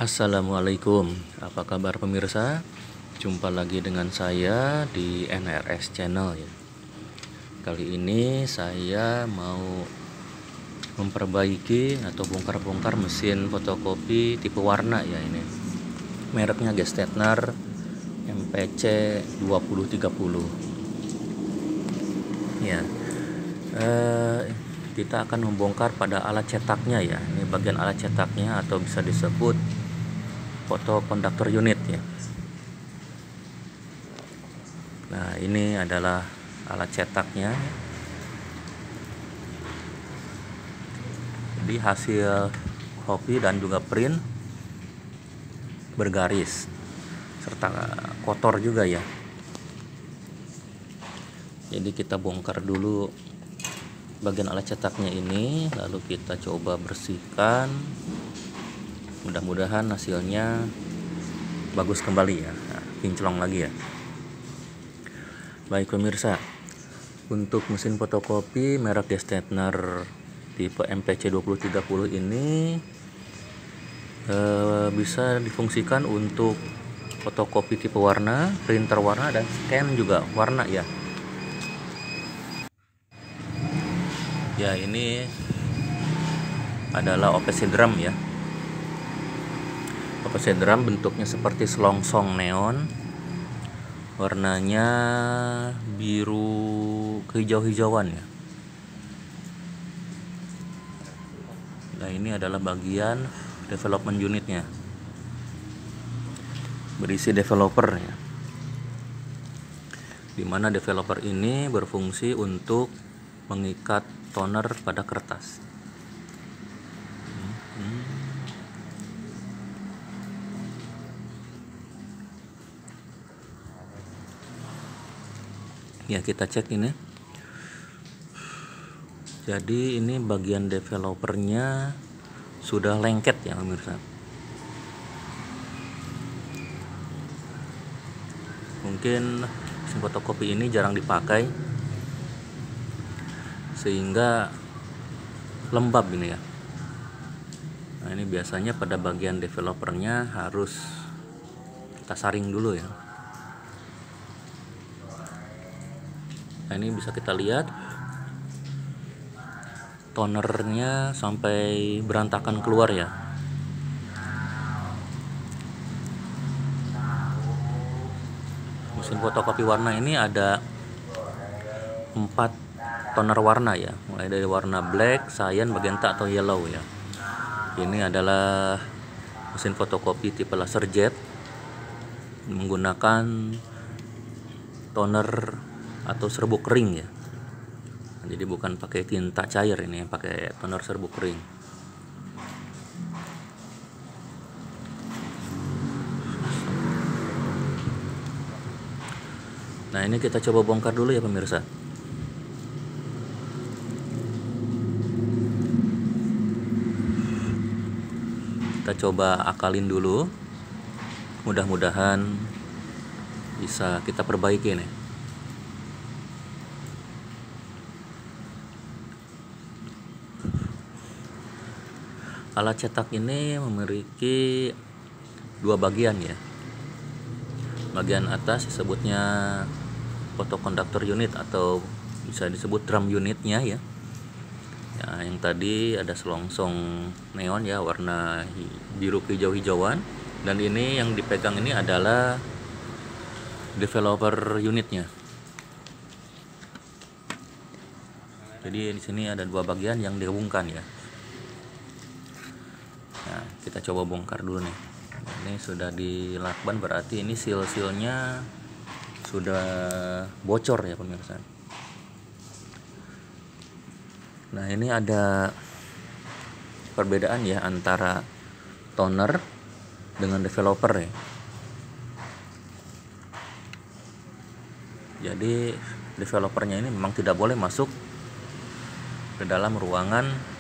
Assalamualaikum, apa kabar pemirsa? Jumpa lagi dengan saya di NRS Channel ya. Kali ini saya mau memperbaiki atau bongkar-bongkar mesin fotokopi tipe warna ya ini. Mereknya Gestetner MPC 2030. Ya. Kita akan membongkar pada alat cetaknya ya. Ini bagian alat cetaknya atau bisa disebut foto konduktor unit ya. Nah, ini adalah alat cetaknya. Jadi hasil copy dan juga print bergaris serta kotor juga ya. Jadi kita bongkar dulu bagian alat cetaknya ini, lalu kita coba bersihkan. Mudah-mudahan hasilnya bagus kembali ya. Nah, kinclong lagi ya. Baik pemirsa, untuk mesin fotokopi merek Gestetner tipe MPC 2030 ini bisa difungsikan untuk fotokopi tipe warna, printer warna, dan scan juga warna ya. Ya, ini adalah OPC drum ya. OPC drum bentuknya seperti selongsong neon, warnanya biru kehijau-hijauan ya. Nah, ini adalah bagian development unitnya, berisi developer ya, dimana developer ini berfungsi untuk mengikat toner pada kertas. Ya, kita cek ini. Jadi ini bagian developernya sudah lengket ya pemirsa. Mungkin mesin fotokopi ini jarang dipakai sehingga lembab ini ya. Nah, ini biasanya pada bagian developernya harus kita saring dulu ya. Nah, ini bisa kita lihat tonernya sampai berantakan keluar ya. Mesin fotokopi warna ini ada 4 toner warna ya, mulai dari warna black, cyan, magenta atau yellow ya. Ini adalah mesin fotokopi tipe laserjet menggunakan toner atau serbuk kering ya. Jadi bukan pakai tinta cair, ini pakai toner serbuk kering. Nah, ini kita coba bongkar dulu ya pemirsa. Kita coba akalin dulu, mudah-mudahan bisa kita perbaiki nih. Alat cetak ini memiliki 2 bagian ya. Bagian atas disebutnya photoconduktor unit atau bisa disebut drum unitnya ya. Ya, yang tadi ada selongsong neon ya, warna biru hijau-hijauan, dan ini yang dipegang ini adalah developer unitnya. Jadi di sini ada 2 bagian yang dihubungkan ya. Nah, kita coba bongkar dulu nih. Ini sudah dilakban, berarti ini seal-sealnya sudah bocor ya pemirsa. Nah, ini ada perbedaan ya antara toner dengan developer ya. Jadi developernya ini memang tidak boleh masuk ke dalam ruangan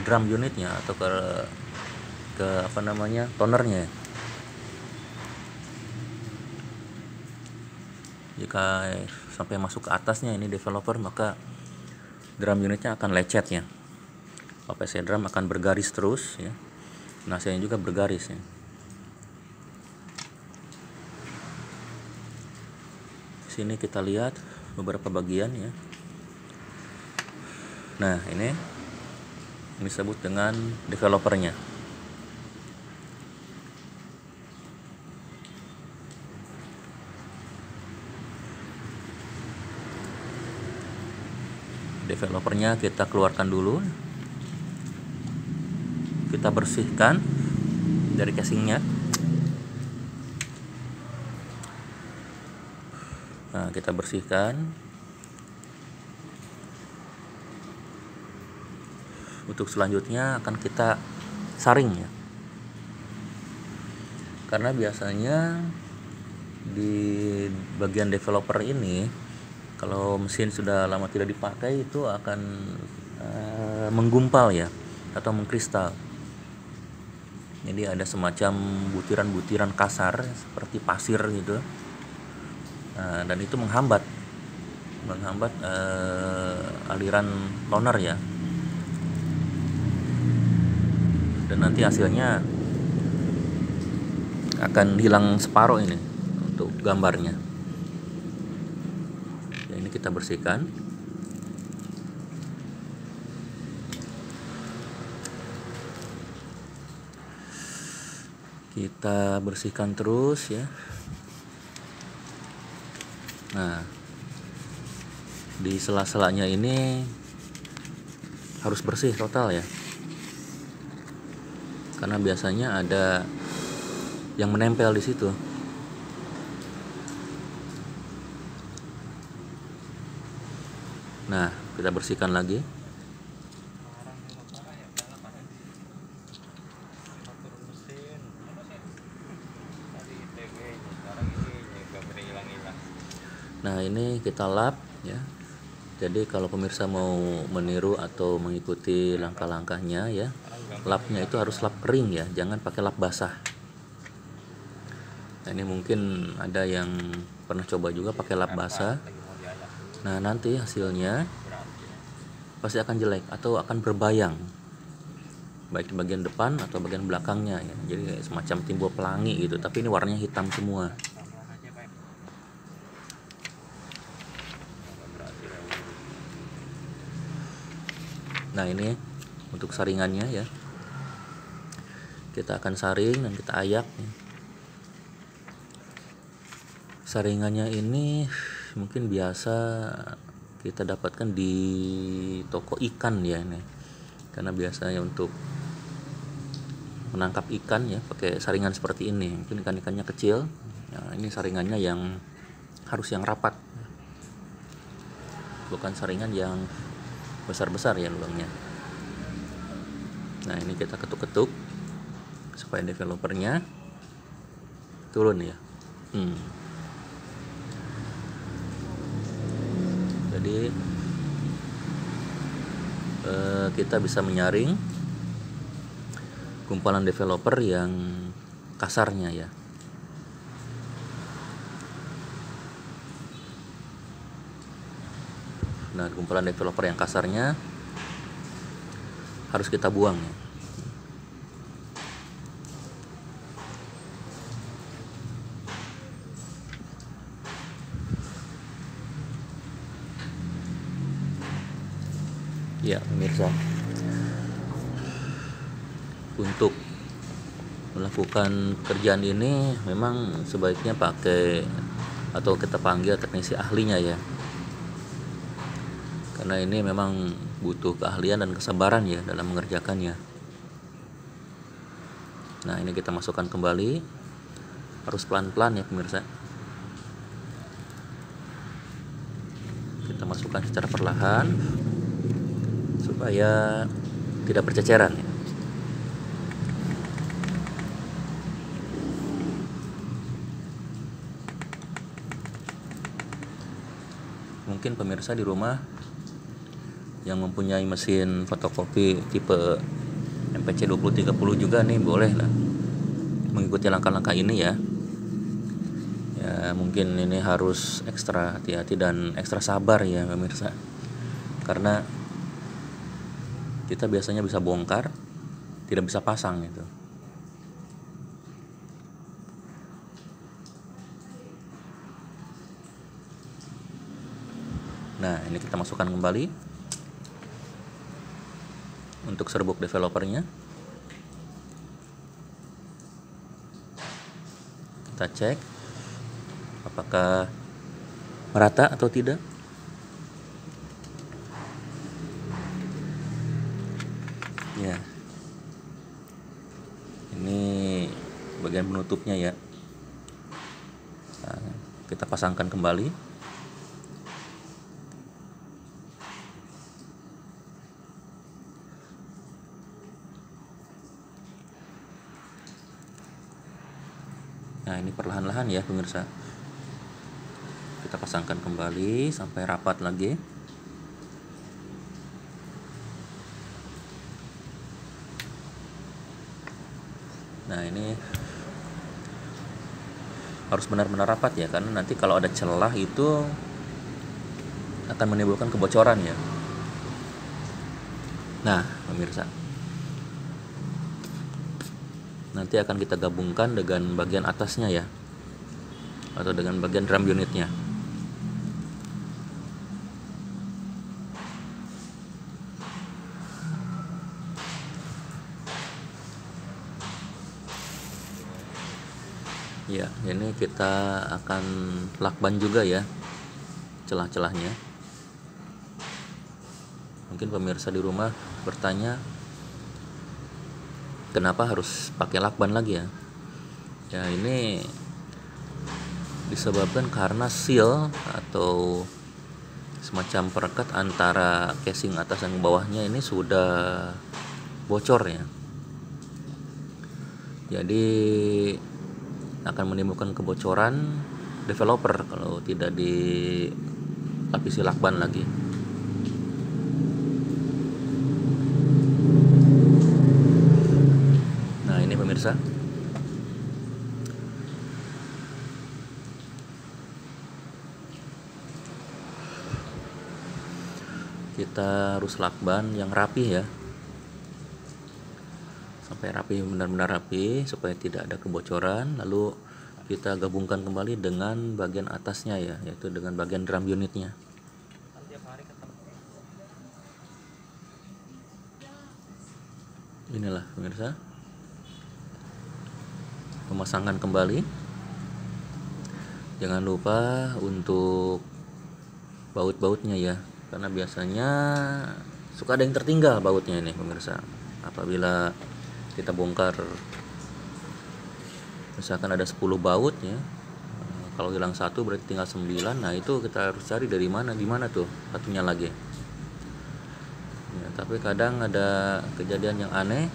drum unitnya atau ke tonernya. Jika sampai masuk ke atasnya ini developer, maka drum unitnya akan lecet ya. OPC drum akan bergaris terus ya. nasinya juga bergaris ya. Di sini kita lihat beberapa bagian ya. Nah, ini disebut dengan developernya. Developernya kita keluarkan dulu. Kita bersihkan dari casingnya. Nah, kita bersihkan. Untuk selanjutnya akan kita saring ya. Karena biasanya di bagian developer ini, kalau mesin sudah lama tidak dipakai itu akan menggumpal ya, atau mengkristal. Jadi ada semacam butiran-butiran kasar seperti pasir gitu. Dan itu menghambat aliran toner ya. Dan nanti hasilnya akan hilang separuh ini untuk gambarnya. Ya, ini kita bersihkan. Kita bersihkan terus ya. Nah, di sela-selanya ini harus bersih total ya. Karena biasanya ada yang menempel di situ. Nah, kita bersihkan lagi. Nah, ini kita lap ya. Jadi kalau pemirsa mau meniru atau mengikuti langkah-langkahnya ya, lapnya itu harus lap kering ya, jangan pakai lap basah. Nah, ini mungkin ada yang pernah coba juga pakai lap basah. Nah, nanti hasilnya pasti akan jelek atau akan berbayang, baik di bagian depan atau bagian belakangnya ya. Jadi semacam timbul pelangi gitu, tapi ini warnanya hitam semua. Nah, ini untuk saringannya ya. Kita akan saring dan kita ayak ya. Saringannya ini mungkin biasa kita dapatkan di toko ikan ya ini. Karena biasanya untuk menangkap ikan ya pakai saringan seperti ini. Mungkin ikan-ikannya kecil. Nah, ini saringannya yang harus yang rapat. Bukan saringan yang besar-besar ya lubangnya. Nah, ini kita ketuk-ketuk supaya developernya turun ya. Jadi kita bisa menyaring gumpalan developer yang kasarnya ya. Nah, gumpalan developer yang kasarnya harus kita buang ya. Ya, pemirsa. Untuk melakukan pekerjaan ini memang sebaiknya pakai atau kita panggil teknisi ahlinya ya. Karena ini memang butuh keahlian dan kesabaran ya dalam mengerjakannya. Nah, ini kita masukkan kembali. Harus pelan-pelan ya pemirsa. Kita masukkan secara perlahan supaya tidak berceceran ya. Mungkin pemirsa di rumah yang mempunyai mesin fotokopi tipe MPC 2030 juga nih boleh lah mengikuti langkah-langkah ini ya. Ya, mungkin ini harus ekstra hati-hati dan ekstra sabar ya pemirsa. Karena kita biasanya bisa bongkar, tidak bisa pasang gitu. Nah, ini kita masukkan kembali untuk serbuk developernya. Kita cek apakah merata atau tidak. Ya, ini bagian penutupnya ya. Nah, kita pasangkan kembali. Nah, ini perlahan-lahan ya pemirsa. Kita pasangkan kembali sampai rapat lagi. Nah, ini harus benar-benar rapat ya, karena nanti kalau ada celah itu akan menimbulkan kebocoran ya. Nah, pemirsa, nanti akan kita gabungkan dengan bagian atasnya ya, atau dengan bagian drum unitnya. Ya, ini kita akan lakban juga ya celah-celahnya. Mungkin pemirsa di rumah bertanya, kenapa harus pakai lakban lagi ya? Ya, ini disebabkan karena seal atau semacam perekat antara casing atas dan bawahnya ini sudah bocor ya. Jadi akan menimbulkan kebocoran developer kalau tidak dilapisi lakban lagi. Nah, ini pemirsa, kita harus lakban yang rapi ya, sampai rapi, benar-benar rapi supaya tidak ada kebocoran. Lalu kita gabungkan kembali dengan bagian atasnya ya, yaitu dengan bagian drum unitnya. Inilah pemirsa, pemasangan kembali. Jangan lupa untuk baut-bautnya ya, karena biasanya suka ada yang tertinggal bautnya ini pemirsa. Apabila kita bongkar, misalkan ada 10 baut ya, kalau hilang satu berarti tinggal 9. Nah, itu kita harus cari dari mana, di mana tuh satunya lagi ya. Tapi kadang ada kejadian yang aneh,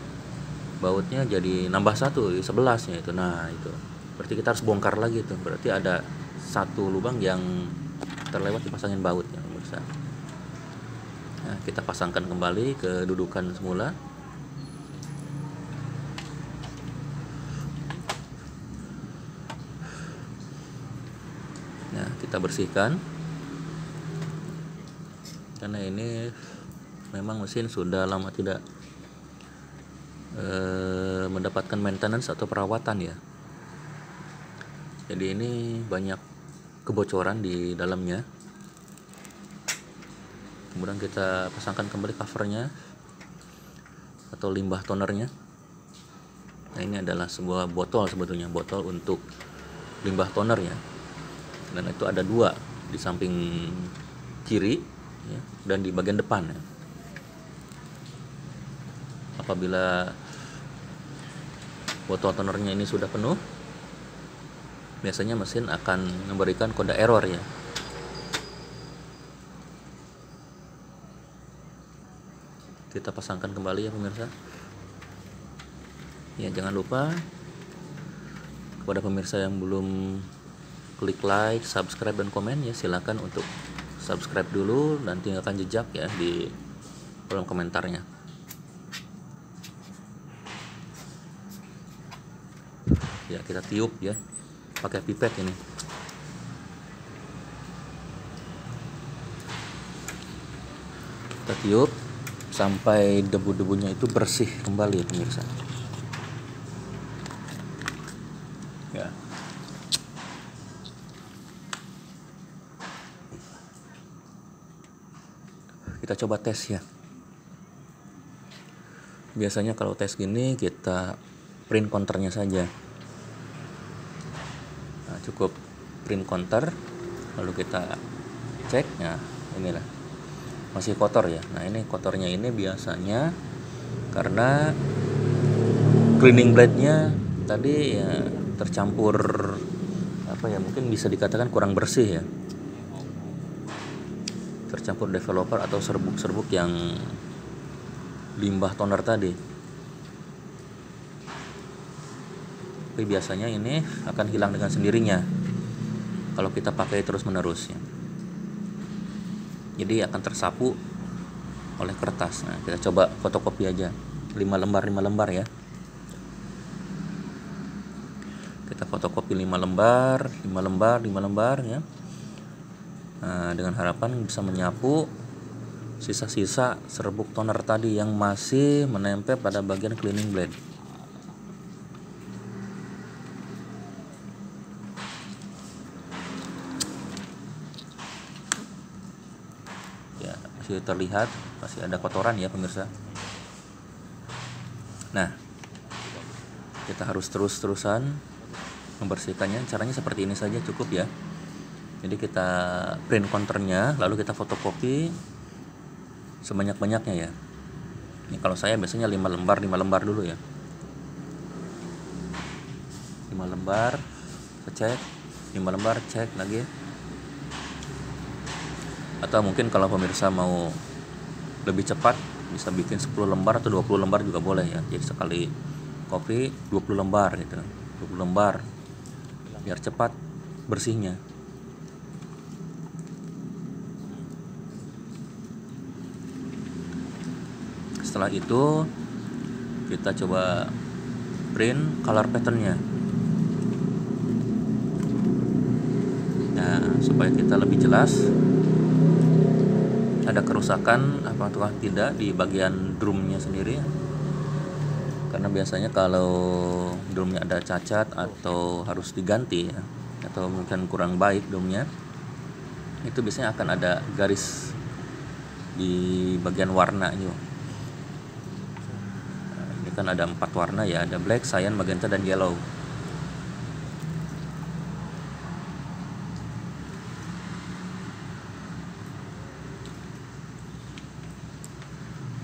bautnya jadi nambah 1 di 11-nya itu. Nah, itu berarti kita harus bongkar lagi tuh, berarti ada satu lubang yang terlewat dipasangin bautnya pemirsa. Nah, kita pasangkan kembali ke dudukan semula. Nah, kita bersihkan, karena ini memang mesin sudah lama tidak mendapatkan maintenance atau perawatan ya. Jadi ini banyak kebocoran di dalamnya. Kemudian kita pasangkan kembali covernya atau limbah tonernya. Nah, ini adalah sebuah botol, sebetulnya botol untuk limbah toner ya. Dan itu ada 2 di samping kiri ya, dan di bagian depan ya. Apabila botol tonernya ini sudah penuh, biasanya mesin akan memberikan kode error ya. Kita pasangkan kembali ya pemirsa. Ya, jangan lupa kepada pemirsa yang belum klik like, subscribe, dan komen ya, silakan untuk subscribe dulu dan tinggalkan jejak ya di kolom komentarnya. Ya, kita tiup ya pakai pipet ini. Kita tiup sampai debu-debunya itu bersih kembali pemirsa. Ya. kita coba tes ya. Biasanya kalau tes gini kita print counternya saja. Nah, cukup print counter, lalu kita cek. Nah, inilah masih kotor ya. Nah, ini kotornya ini biasanya karena cleaning blade-nya tadi ya tercampur apa ya, mungkin bisa dikatakan kurang bersih ya, tercampur developer atau serbuk-serbuk yang limbah toner tadi. Tapi biasanya ini akan hilang dengan sendirinya kalau kita pakai terus menerus ya. Jadi akan tersapu oleh kertas. Nah, kita coba fotokopi aja 5 lembar ya. Kita fotokopi 5 lembar ya. Nah, dengan harapan bisa menyapu sisa-sisa serbuk toner tadi yang masih menempel pada bagian cleaning blade. Ya, masih terlihat masih ada kotoran ya pemirsa. Nah, kita harus terus-terusan membersihkannya. Caranya seperti ini saja cukup ya. Jadi kita print counternya, lalu kita fotokopi sebanyak-banyaknya ya. Ini kalau saya biasanya 5 lembar dulu ya. 5 lembar, cek, 5 lembar, cek lagi. Atau mungkin kalau pemirsa mau lebih cepat bisa bikin 10 lembar atau 20 lembar juga boleh ya. Jadi sekali kopi 20 lembar gitu. 20 lembar biar cepat bersihnya. Setelah itu kita coba print color patternnya. Nah, supaya kita lebih jelas ada kerusakan apakah tidak di bagian drumnya sendiri. Karena biasanya kalau drumnya ada cacat atau harus diganti ya, atau mungkin kurang baik drumnya, itu biasanya akan ada garis di bagian warna ini. Ini kan ada 4 warna ya, ada black, cyan, magenta, dan yellow.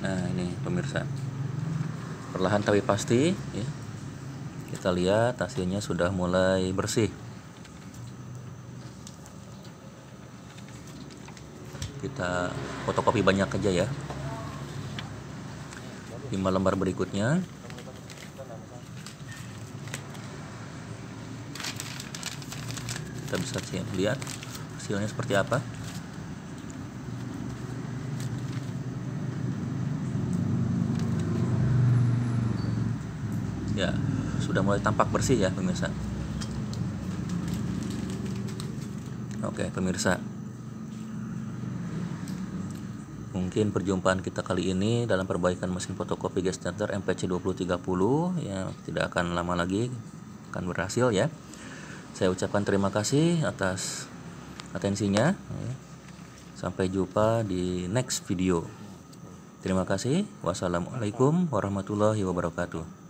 Nah, ini pemirsa, perlahan tapi pasti ya, kita lihat hasilnya sudah mulai bersih. Kita fotokopi banyak aja ya. 5 lembar berikutnya kita bisa lihat hasilnya seperti apa. Ya, sudah mulai tampak bersih ya pemirsa. Oke pemirsa, mungkin perjumpaan kita kali ini dalam perbaikan mesin fotokopi Gestalter MPC 2030 ya tidak akan lama lagi akan berhasil ya. Saya ucapkan terima kasih atas atensinya. Sampai jumpa di next video. Terima kasih. Wassalamualaikum warahmatullahi wabarakatuh.